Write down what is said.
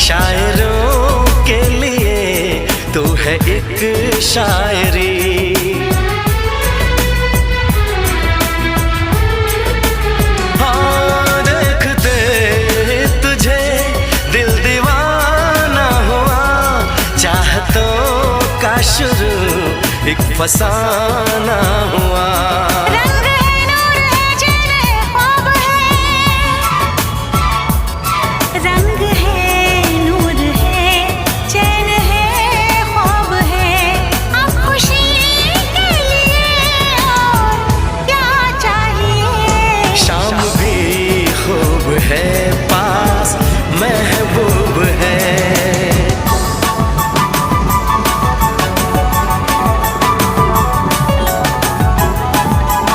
शायरों के लिए तू है एक शायरी। हाँ देखते तुझे दिल दीवाना हुआ, चाहतों का शुरू एक फसाना हुआ। है